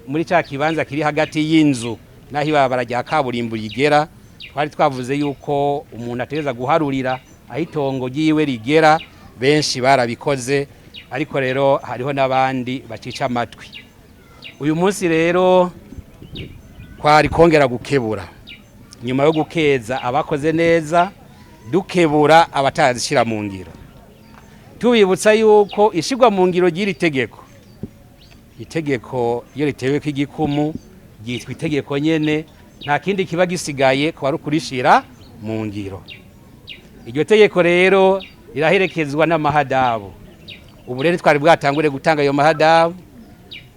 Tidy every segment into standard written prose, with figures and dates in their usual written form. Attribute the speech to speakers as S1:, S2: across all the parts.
S1: muri cya kibanza kiri hagati y'inzu naho ibarabara rya kaburimbo rigera, twari twavuze yuko umuntu ategeza guharurira aho itongo ryiwe rigera. Benshi barabikoze, ariko rero hariho n'abandi bacica amatwi. Uyu munsi rero kwari kongera gukebura, nyuma yo gukeza abakoze neza, dukebura abatazishira mu ngiro, tubibutsa yuko ishigwa mu ngiro ry'iri tegeko, itegeko iyo ritewe ko igikumu ryitwa itegeko nyene, nta kindi kiba gisigaye ko ari kurishira mu ngiro. Iryo tegeko rero riraherekezwa n'amahadabu. Ubu rero twari bwatangure gutanga ayo mahadabu,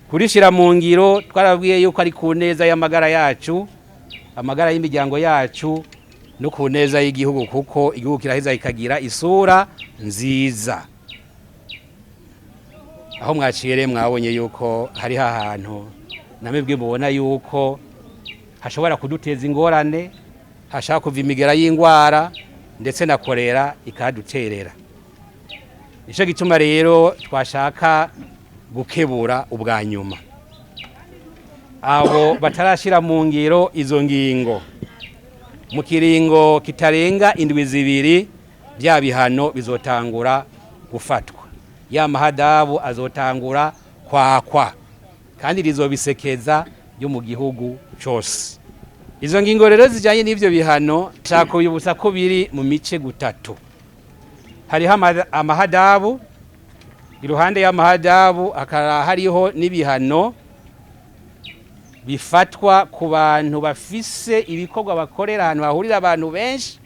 S1: kurishira mu ngiro twarabwiye yuko ari ku neza y'amagara yacu, amagara y'imiryango yacu, no ku neza y'igihugu, kuko igihugu kiraheza ikagira isura nziza. Aho mwacire mwabonye yuko hari ahantu namebwe mubona yuko hashobora kuduteza ingorane, hashaka kuva imigera y'ingwara ndetse na kolera ikaduterera. Ico gituma rero twashaka gukebura ubwa nyuma abo batarashira mu ngiro izo ngingo, mu kiringo kitarenga indwi zibiri bya bihano bizotangura gufatwa, ya mahadabu azotangura kwakwa, kandi rizobisekeza yo mu gihugu cyose. Izo ngingo rero zijanye n'ivyo bihano nshaka kubibutsa ko biri mu mice gutatu. Hariho amahadabu, iruhande y'amahadabu akara hariho n'ibihano bifatwa ku bantu bafise ibikorwa bakorera ahantu hahurira abantu benshi.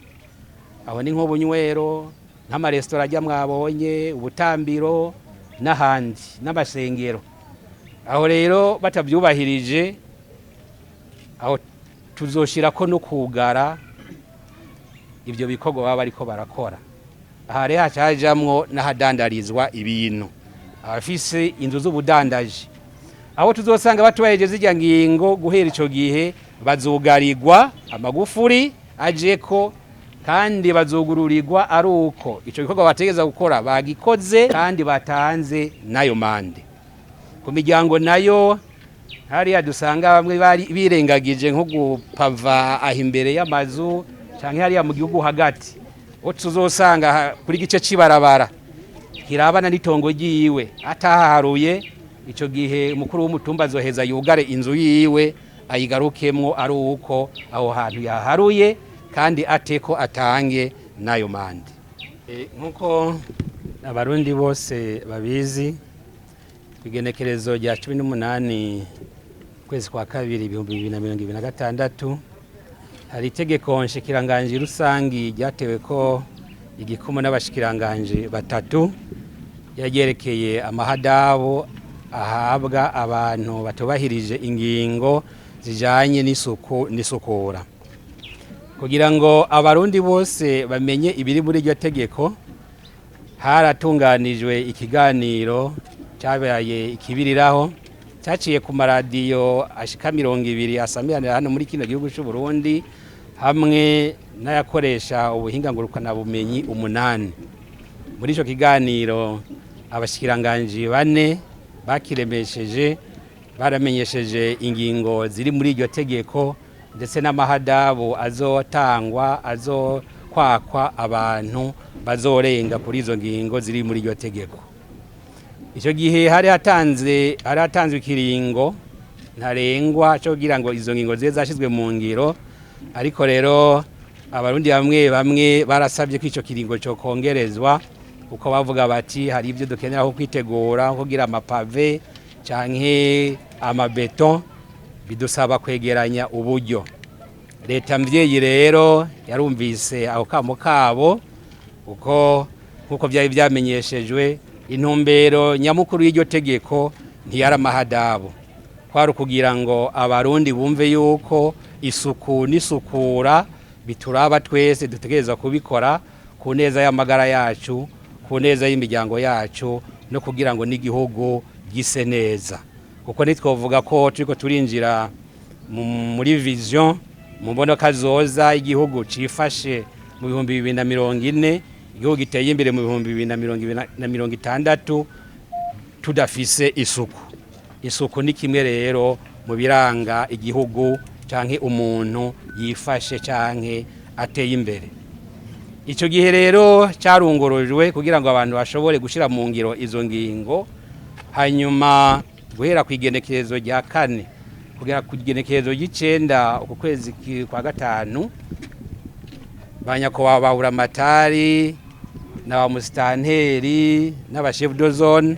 S1: Aho ni nk'ubunywero, n'amaresitora ajya mwabonye, ubutambiro n'ahandi n'amasengero. Aho rero batabyubahirije, aho tuzoshirako no kugara ivyo bikorwa baba bariko barakora. Aha rero hacajamwo n'ahadandarizwa ibintu, abafise inzu z'ubudandaji, aho tuzosanga batubaheje zijya ngingo, guhera ico gihe bazugarirwa amagufuri ajeko, kandi bazugururirwa ari uko ico gikorwa bategeza gukora bagikoze kandi batanze nayo mande. Ku miryango nayo hariya dusanga bamwe bari birengagije nko gupava aho imbere y'amazu canke hariya mu gihugu hagati, tuzosanga kuri gice cibarabara kirabana n'itongo ryiwe ataharuye, ico gihe umukuru w'umutumba azoheza yugare inzu yiwe ayigarukemwo ari uko aho hantu yaharuye kandi ateko atange nayo mande. Nkuko abarundi bose babizi, igenekerezo rya 18 kwezi kwa kabiri 2026 hari itegeko nshikiranganje rusangi ryatewe ko igikumu n'abashikiranganje batatu yagerekeye amahadabu ahabwa abantu batubahirije ingingo zijanye n'isuku n'isukura. Kugira ngo abarundi bose bamenye ibiri muri iryo tegeko, haratunganijwe ikiganiro cyabaye ikibiriraho, cyaciye ku maradiyo ashika 200 asamiranira hano muri kino gihugu cy'u Burundi, hamwe n'ayakoresha ubuhinga ngurukana bumenyi 8. Muri ico kiganiro abashikiranganje 4 bakiremesheje, baramenyesheje ingingo ziri muri iryo tegeko ndetse n'amahadabu azotangwa, azokwakwa abantu bazorenga kuri izo ngingo ziri muri iryo tegeko. Ico gihe hari hatanzwe ikiringo ntarengwa cyo kugira ngo izo ngingo zize zashizwe mu ngiro, ariko rero abarundi bamwe barasabye ko ico kiringo cyo kongerezwa, uko bavuga bati hari ibyo dukenera aho kwitegura, kugira amapave canke amabeton bidusaba kwegeranya uburyo. Leta mvyeyi rero yarumvise aho kamo kabo, uko byari byamenyeshejwe. Intumbero nyamukuru y'iryo tegeko ntiyari amahadabu, kwari kugira ngo abarundi bumve yuko isuku n'isukura bituraba twese, dutegereza kubikora ku neza y'amagara yacu, ku neza y'imiryango yacu, no kugira ngo n'igihugu gise neza. Kuko nitwovuga ko turiko turinjira muri vision mu mbonoka zoza igihugu cifashe mu 2040, igihugu giteye imbere mu 2060 tudafise isuku. Isuku ni kimwe rero mu biranga igihugu canke umuntu yifashe canke ateye imbere. Ico gihe rero carungurujwe kugira ngo abantu bashobore gushira mu ngiro izo ngingo, hanyuma guhera kwigenekerezo rya 4 kugera ku igenekerezo y'icenda uku kwezi kwa gatanu, banyakubahwa baburamatari n'abamusitanteri n'abachef de zone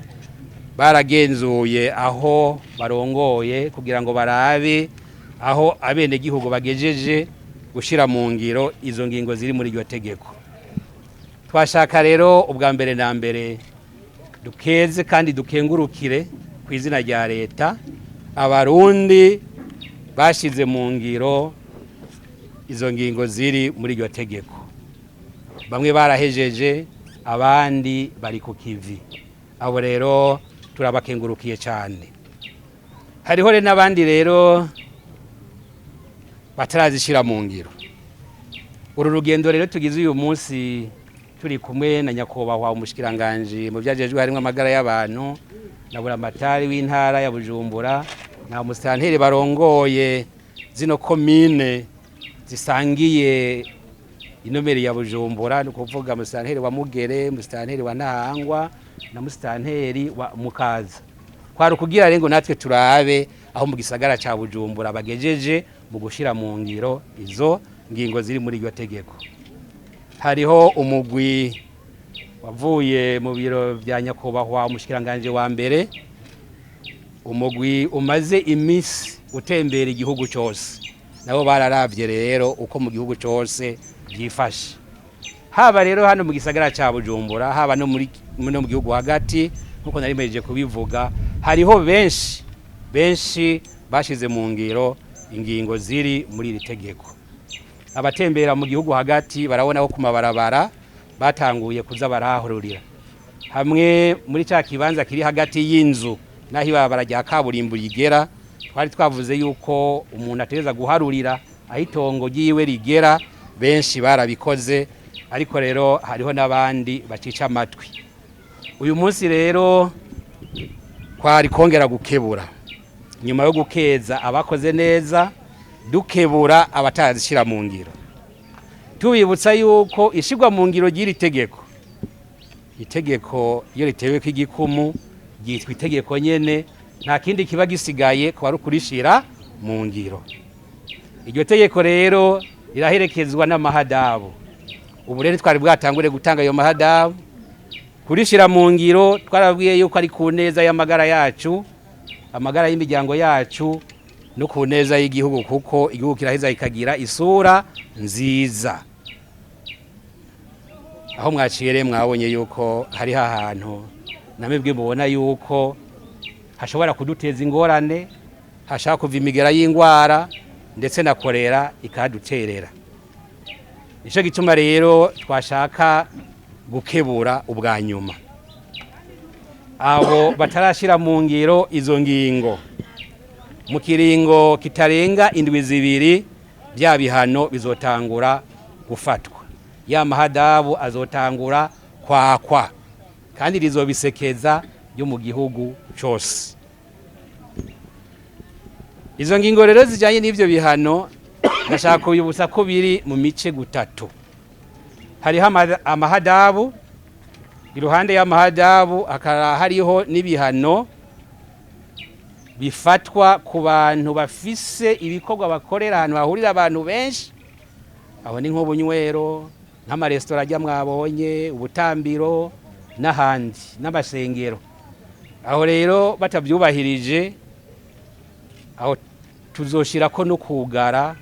S1: baragenzuye aho barongoye kugira ngo barabe aho abene gihugu bagejeje gushira mu ngiro izo ngingo ziri muri iryo tegeko. Twashaka rero ubwa mbere na mbere dukeze kandi dukengurukire ku izina rya leta abarundi bashize mu ngiro izo ngingo ziri muri iryo tegeko. Bamwe barahejeje, abandi bari ku kivi. Abo rero turabakengurukiye cyane. Hariho rero n'abandi rero batarazishira mu ngiro. Uru rugendo rero tugize uyu munsi turi kumwe na nyakubahwa umushikiranganje mu byajejwe harimo amagara y'abantu na buramatari w'intara ya Bujumbura na musitanteri barongoye zino komine zisangiye inomeri ya Bujumbura, ni kuvuga musitanteri wa Mugere, musitanteri wa Ntahangwa na musitanteri wa Mukaza. Kwari kugira rengo natwe turabe aho mu gisagara ca Bujumbura bagejeje mu gushira mu ngiro izo ngingo ziri muri iryo tegeko. Hariho umugwi wavuye mu biro bya nyakubahwa umushikiranganje wa mbere, umugwi umaze imisi utembera igihugu cyose, nabo bararavye rero uko mu gihugu cyose byifashe. Haba rero hano mu gisagara ca Bujumbura, haba no mu gihugu hagati, nkuko nari mejeje kubivuga, hariho benshi bashize mu ngiro ingingo ziri muri iri tegeko. Abatembera mu gihugu hagati barabona ko kumabarabara batanguye kuza barahururira hamwe muri cya kibanza kiri hagati y'inzu naho ibarabara rya kaburimbo rigera. Twari twavuze yuko umuntu ategeza guharurira ahitongo giwe rigera, benshi barabikoze, ariko rero hariho nabandi bacica amatwi. Uyu munsi rero kwari kongera gukebura, nyuma yo gukeza abakoze neza, dukebura abatazishira mu ngiro, tubibutsa yuko ishigwa mu ngiro ry'iri tegeko, itegeko iyo ritewe ko igikumu ryitwa itegeko nyene, nta kindi kiba gisigaye ko ari kurishira mu ngiro. Iryo tegeko rero riraherekezwa n'amahadabu. Ubu rero twari bwatangure gutanga ayo mahadabu kurishira mu ngiro. Twarabwiye yuko ari ku neza y'amagara yacu, amagara y'imiryango yacu, no ku neza y'igihugu, kuko igihugu kiraheza ikagira isura nziza. Aho mwacire mwabonye yuko hari hahantu namebwe mubona yuko hashobora kuduteza ingorane, hashaka kuva imigera y'ingwara ndetse na kolera ikaduterera. Ico gituma rero twashaka gukebura ubwa nyuma abo batarashira mu ngiro izo ngingo. Mu kiringo kitarenga indwi zibiri bya bihano bizotangura gufatwa, ya mahadabu azotangura kwakwa, kandi rizobisekeza yo mu gihugu cyose. Izo ngingo rero zijanye n'ivyo bihano ndashaka kuyibutsa ko biri mu mice gutatu. Hariho amahadabu, iruhande y'amahadabu hakaba hariho n'ibihano bifatwa ku bantu bafise ibikorwa bakorera ahantu hahurira abantu benshi. Aho ni nk'ubunywero, nk'amaresitora ajya mwabonye, ubutambiro n'ahandi n'amasengero. Aho rero batabyubahirije, aho tuzoshirako no kugara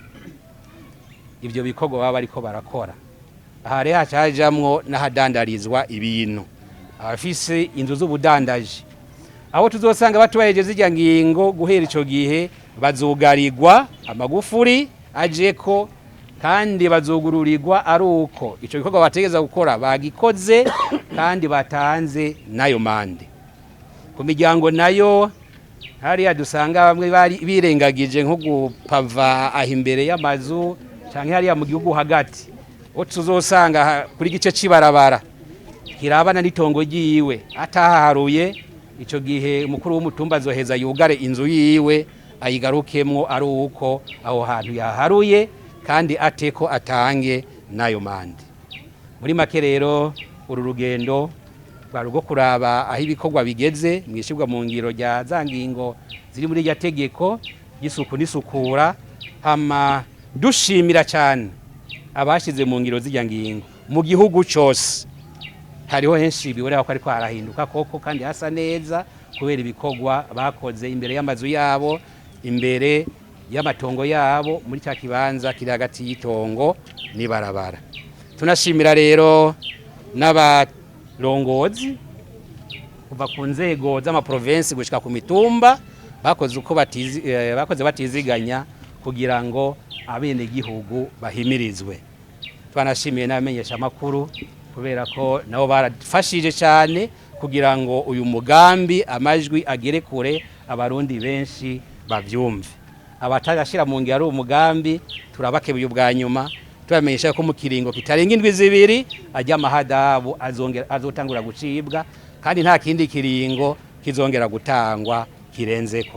S1: ibyo bikorwa baba bariko barakora. Aha rero hacajamwo n'ahadandarizwa ibintu, abafise inzu z'ubudandaji. Aho tuzosanga batubaheje zijya ngingo, guhera ico gihe bazugarirwa amagufuri ajeko, kandi bazugururirwa ari uko ico gikorwa bategeza gukora bagikoze kandi batanze nayo mande. Ku miryango nayo hariya dusanga bamwe bari birengagije nko gupava aho imbere y'amazu canke hariya mu gihugu hagati. O tuzosanga kuri gice cibarabara kirabana n'itongo ryiwe ataharuye, ico gihe umukuru w'umutumba azoheza yugare inzu yiwe ayigarukemwo ari uko aho hantu yaharuye kandi ateko atange nayo mande. Muri make rero uru rugendo rwari rwo kuraba aho ibikorwa bigeze mwishibwa mu ngiro rya za ngingo ziri muri rya tegeko y'isuku n'isukura, hama dushimira cyane abashize mu ngiro z'irya ngingo mu gihugu cyose. Hariho henshi biboneka ko ariko harahinduka koko kandi hasa neza kubera ibikorwa bakoze imbere y'amazu yabo, imbere y'amatongo yabo, muri cya kibanza kiri hagati y'itongo n'ibarabara. Tunashimira rero n'abarongozi kuva ku nzego z'amaprovinsi gushika ku mitumba bakoze uko batiziganya kugira ngo abene gihugu bahimirizwe. Twanashimiye n'abamenyesha makuru kubera ko nabo barafashije cyane kugira ngo uyu mugambi amajwi agere kure abarundi benshi bavyumve. Abatagashira mu ngiro umugambi turabakebuye ubwa nyuma, tubamenyesha ko mu kiringo kitarenga indwi zibiri ajya amahadabu azotangura gucibwa kandi nta kindi kiringo kizongera gutangwa kirenzeko.